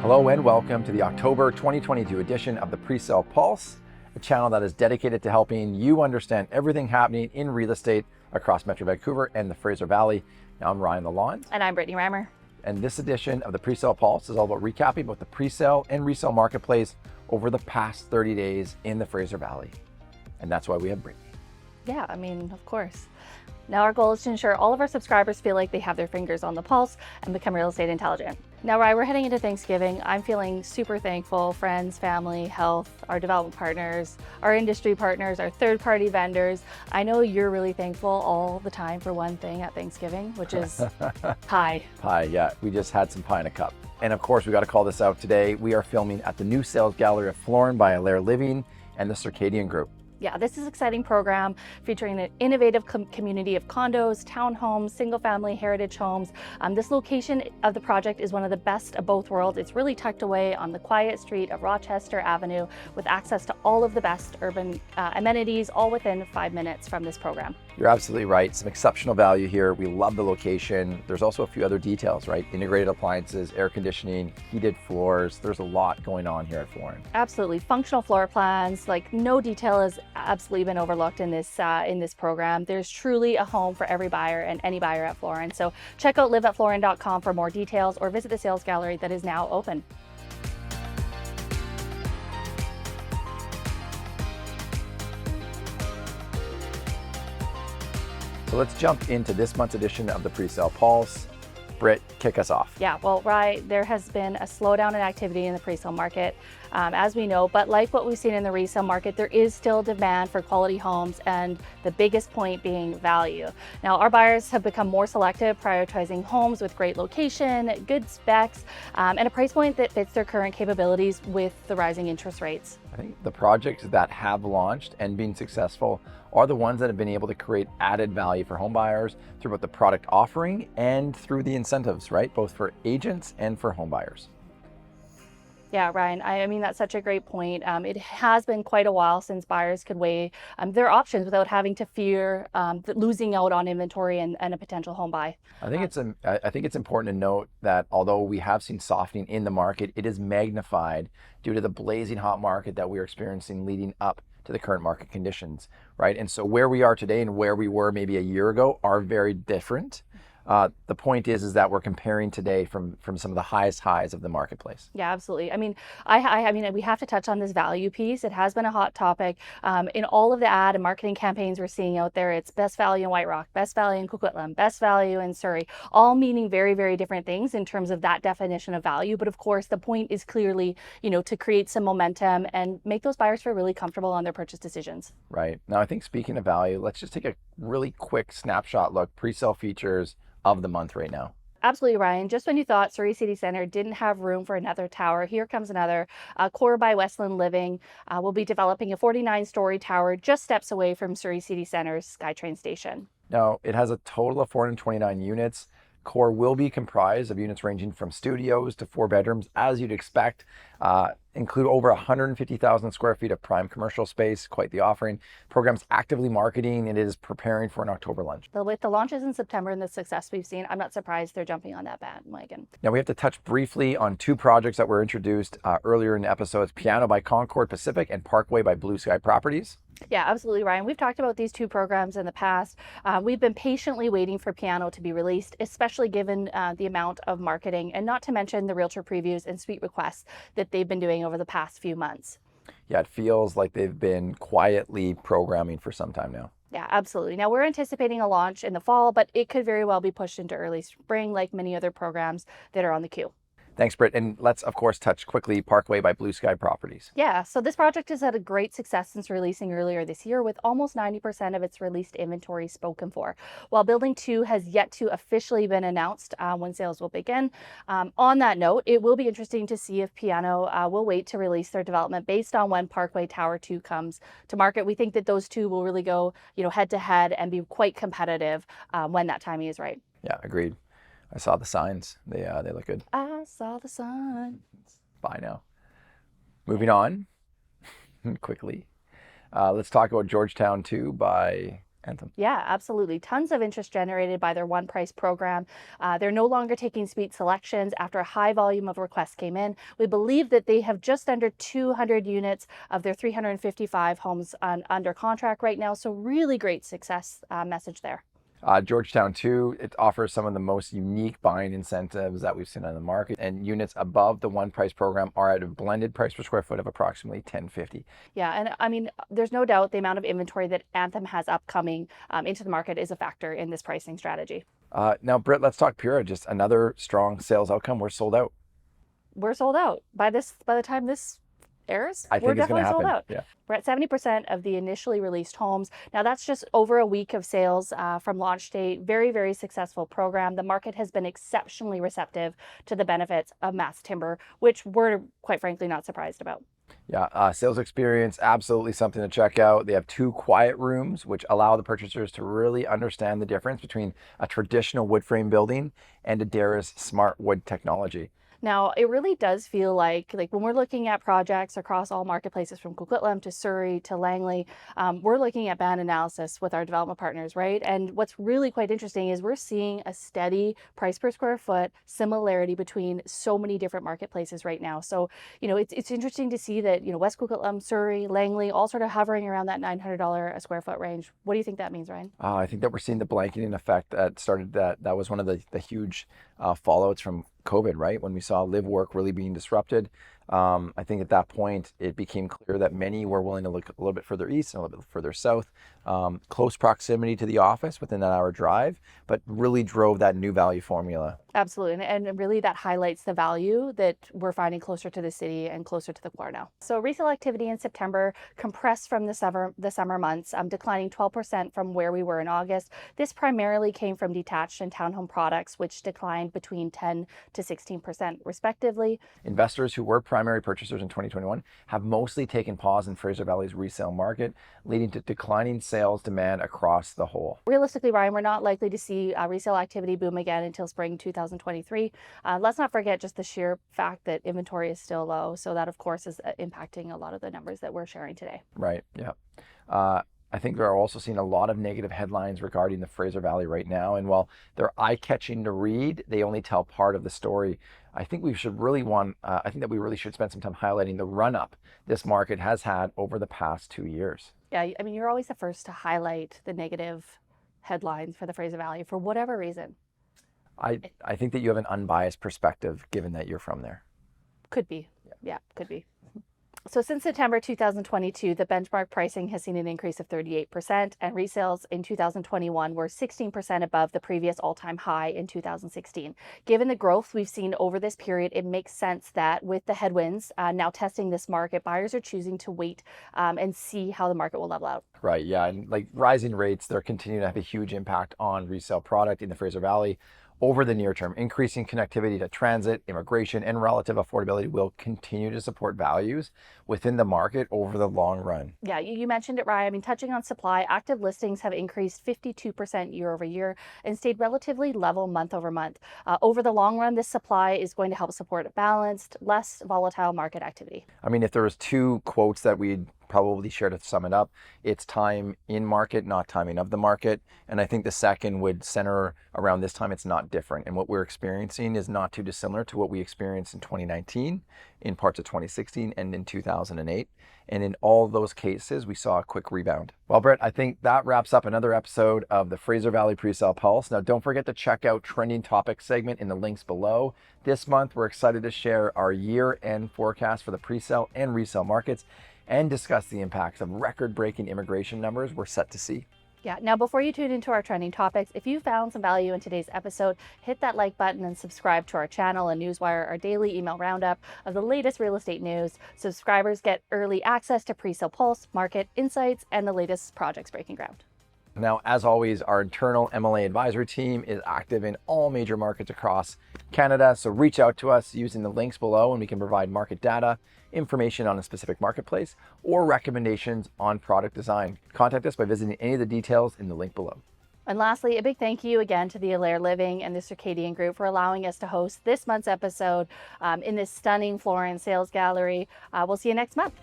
Hello and welcome to the October 2022 edition of the PreSale Pulse, a channel that is dedicated to helping you understand everything happening in real estate across Metro Vancouver and the Fraser Valley. Now I'm Ryan Lalonde. And I'm Brittany Reimer. And this edition of the PreSale Pulse is all about recapping both the presale and resale marketplace over the past 30 days in the Fraser Valley. And that's why we have Brittany. Yeah, I mean, of course. Now our goal is to ensure all of our subscribers feel like they have their fingers on the pulse and become real estate intelligent. Now, Ryan, we're heading into Thanksgiving. I'm feeling super thankful. Friends, family, health, our development partners, our industry partners, our third-party vendors. I know you're really thankful all the time for one thing at Thanksgiving, which is pie. Pie, yeah. We just had some pie in a cup. And of course, we got to call this out today. We are filming at the new sales gallery of Florin by Alaire Living and the Circadian Group. Yeah, this is an exciting program featuring an innovative community of condos, townhomes, single-family heritage homes. This location of the project is one of the best of both worlds. It's really tucked away on the quiet street of Rochester Avenue with access to all of the best urban amenities, all within 5 minutes from this program. You're absolutely right. Some exceptional value here. We love the location. There's also a few other details, right? Integrated appliances, air conditioning, heated floors. There's a lot going on here at Florin. Absolutely. Functional floor plans, like no detail has absolutely been overlooked in this program. There's truly a home for every buyer and any buyer at Florin. So check out liveatflorin.com for more details or visit the sales gallery that is now open. So let's jump into this month's edition of the PreSale Pulse. Britt, kick us off. Yeah, well, right, there has been a slowdown in activity in the presale market, as we know, but like what we've seen in the resale market, there is still demand for quality homes, and the biggest point being value. Now, our buyers have become more selective, prioritizing homes with great location, good specs, and a price point that fits their current capabilities with the rising interest rates. I think the projects that have launched and been successful are the ones that have been able to create added value for home buyers through both the product offering and through the incentives, right? Both for agents and for home buyers. Yeah, Ryan, I mean, that's such a great point. It has been quite a while since buyers could weigh their options without having to fear losing out on inventory and a potential home buy. I think it's important to note that although we have seen softening in the market, it is magnified due to the blazing hot market that we're experiencing leading up to the current market conditions, right? And so where we are today and where we were maybe a year ago are very different. The point is that we're comparing today from some of the highest highs of the marketplace. Yeah, absolutely. I mean, I mean, we have to touch on this value piece. It has been a hot topic in all of the ad and marketing campaigns we're seeing out there. It's best value in White Rock, best value in Coquitlam, best value in Surrey, all meaning very, very different things in terms of that definition of value. But of course, the point is clearly, to create some momentum and make those buyers feel really comfortable on their purchase decisions. Right. Now, I think speaking of value, let's just take a really quick snapshot look, PreSale Features of the month right now. Absolutely, Ryan. Just when you thought Surrey City Centre didn't have room for another tower, here comes another. Core by Westland Living will be developing a 49-story tower just steps away from Surrey City Centre's SkyTrain station. Now, it has a total of 429 units. Core will be comprised of units ranging from studios to 4 bedrooms, as you'd expect. Include over 150,000 square feet of prime commercial space, quite the offering. Program's actively marketing and it is preparing for an October launch. With the launches in September and the success we've seen, I'm not surprised they're jumping on that bandwagon. Now we have to touch briefly on 2 projects that were introduced earlier in the episodes, Piano by Concord Pacific and Parkway by Blue Sky Properties. Yeah, absolutely, Ryan. We've talked about these 2 programs in the past. We've been patiently waiting for Piano to be released, especially given the amount of marketing, and not to mention the realtor previews and suite requests that they've been doing over the past few months. Yeah, it feels like they've been quietly programming for some time now. Yeah, absolutely. Now we're anticipating a launch in the fall, but it could very well be pushed into early spring like many other programs that are on the queue. Thanks, Britt. And let's, of course, touch quickly Parkway by Blue Sky Properties. Yeah, so this project has had a great success since releasing earlier this year, with almost 90% of its released inventory spoken for. While Building 2 has yet to officially been announced when sales will begin. On that note, it will be interesting to see if Piano will wait to release their development based on when Parkway Tower 2 comes to market. We think that those 2 will really go, head to head and be quite competitive when that timing is right. Yeah, agreed. I saw the signs. They look good. I saw the signs. Bye now. Moving on quickly. Let's talk about Georgetown 2 by Anthem. Yeah, absolutely. Tons of interest generated by their one price program. They're no longer taking suite selections after a high volume of requests came in. We believe that they have just under 200 units of their 355 homes under contract right now. So really great success message there. Georgetown too, it offers some of the most unique buying incentives that we've seen on the market, and units above the one price program are at a blended price per square foot of approximately 1050. Yeah, and I mean, there's no doubt the amount of inventory that Anthem has upcoming into the market is a factor in this pricing strategy. Now, Britt, let's talk Pura. Just another strong sales outcome. We're sold out. We're sold out by the time this airs. I We're think it's going definitely to sold happen. out. Yeah. We're at 70% of the initially released homes. Now that's just over a week of sales from launch date. Very, very successful program. The market has been exceptionally receptive to the benefits of mass timber, which we're quite frankly not surprised about. Yeah, sales experience, absolutely something to check out. They have 2 quiet rooms, which allow the purchasers to really understand the difference between a traditional wood frame building and Adair's smart wood technology. Now, it really does feel like when we're looking at projects across all marketplaces from Coquitlam to Surrey to Langley, we're looking at band analysis with our development partners, right? And what's really quite interesting is we're seeing a steady price per square foot similarity between so many different marketplaces right now. So, it's interesting to see that, West Coquitlam, Surrey, Langley, all sort of hovering around that $900 a square foot range. What do you think that means, Ryan? I think that we're seeing the blanketing effect that started that was one of the huge fallouts from COVID, right? When we saw live work really being disrupted. I think at that point, it became clear that many were willing to look a little bit further east and a little bit further south, close proximity to the office within that hour drive, but really drove that new value formula. Absolutely. And really that highlights the value that we're finding closer to the city and closer to the core now. So resale activity in September compressed from the summer months, declining 12% from where we were in August. This primarily came from detached and townhome products, which declined between 10 to 16% respectively. Investors who were primary purchasers in 2021 have mostly taken pause in Fraser Valley's resale market, leading to declining sales demand across the whole. Realistically, Ryan, we're not likely to see resale activity boom again until spring 2023. Let's not forget just the sheer fact that inventory is still low. So that, of course, is impacting a lot of the numbers that we're sharing today. Right. Yeah. I think we're also seeing a lot of negative headlines regarding the Fraser Valley right now. And while they're eye-catching to read, they only tell part of the story. I think we should really I think that we really should spend some time highlighting the run-up this market has had over the past 2 years. Yeah, I mean, you're always the first to highlight the negative headlines for the Fraser Valley for whatever reason. I think that you have an unbiased perspective given that you're from there. Could be. Yeah, could be. So since September 2022, the benchmark pricing has seen an increase of 38%, and resales in 2021 were 16% above the previous all-time high in 2016. Given the growth we've seen over this period, it makes sense that with the headwinds now testing this market, buyers are choosing to wait and see how the market will level out. Right, yeah, and like rising rates, they're continuing to have a huge impact on resale product in the Fraser Valley. Over the near term, increasing connectivity to transit, immigration, and relative affordability will continue to support values within the market over the long run. Yeah, you mentioned it, Ryan. I mean, touching on supply, active listings have increased 52% year over year and stayed relatively level month over month. Over the long run, this supply is going to help support a balanced, less volatile market activity. I mean, if there was 2 quotes that we'd probably share to sum it up, it's time in market, not timing of the market. And I think the second would center around this time. It's not different. And what we're experiencing is not too dissimilar to what we experienced in 2019, in parts of 2016, and in 2008. And in all those cases, we saw a quick rebound. Well, Brett, I think that wraps up another episode of the Fraser Valley Pre-Sale Pulse. Now, don't forget to check out trending topics segment in the links below. This month, we're excited to share our year-end forecast for the pre-sale and resale markets and discuss the impacts of record-breaking immigration numbers we're set to see. Yeah, now before you tune into our trending topics, if you found some value in today's episode, hit that like button and subscribe to our channel and Newswire, our daily email roundup of the latest real estate news. Subscribers get early access to PreSale Pulse, market insights, and the latest projects breaking ground. Now, as always, our internal MLA advisory team is active in all major markets across Canada. So reach out to us using the links below and we can provide market data, information on a specific marketplace, or recommendations on product design. Contact us by visiting any of the details in the link below. And lastly, a big thank you again to the Alair Living and the Circadian Group for allowing us to host this month's episode in this stunning Florence Sales Gallery. We'll see you next month.